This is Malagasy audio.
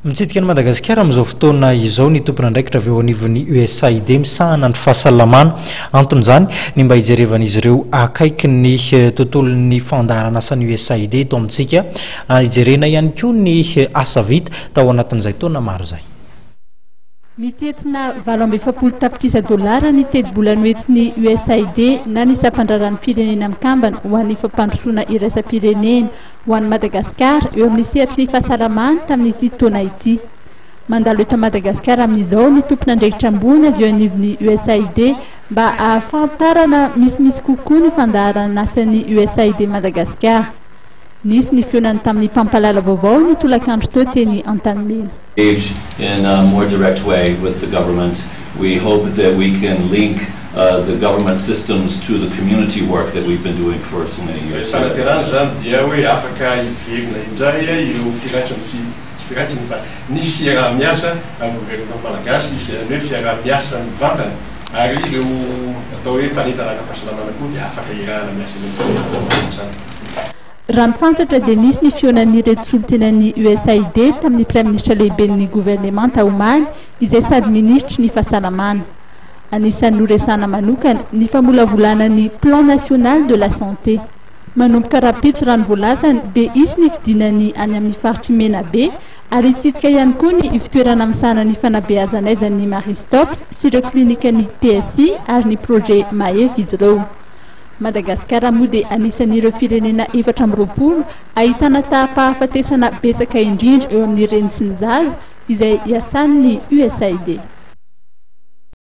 Mitsidika Madagasikara amin'izao fotoana izao ny tompon'andraikitra avy eo anivon'ny Usaid misahana ny fahasalamana. Anton'izany ny mba hijerevan'izy ireo akaiky ny tontolon'ny fandaharan'asan'ny Usaid eto amintsika, hijerena ihany koa ny asa vita tao anatin'izay taona maro izay. Mitetina $7,000 ny tedi-bolana hoentin'ny Usaid na ny sampandraran'ny firenena mikambana ho an'ny fampandrosoana iraisam-pirenena ho an'ny Madagasikara eo amin'ny sehatry ny fahasalamana tamin'ity taona ity. Mandalo eto Madagasikara amin'izao ny tompon'andraikitra ambony avy eo anivon'ny Usaid mba ahafantarana misimisy kokoa ny fandaharan'asan'ny Usaid Madagasikara. Nisy ny fionany tamin'ny mpampalala vaovao ny tolakandro teo teny amin'ny. In a more direct way with the government, we hope that we can link the government systems to the community work that we've been doing for so many years. Raha ny fantatra dia nisy ny fionan'ny reto solontenan'ny Usaid tamin'ny praiminisitra lehiben'ny gouvernement taomany izay sady ministry ny fahasalamana. Anisan'ny noresana manokana ny famolavolana ny plan national de la santé. Manomboka rapitso raha ny voalazany dia isy ny fidinany any amin'ny faritry mena be ary hitsidika ihany koa ny fitoerana misahana ny fanabeazanaizan'ny Maristops sy ireo klinikan'ny PSI ary ny projet Maef izy ireo. Madagasikara moa dia anisan'ireo firenena 420 ahitana tahapahafatesana betsaka indrindra eo amin'ny reny sy ny zaza izay iasan'ny Usaid.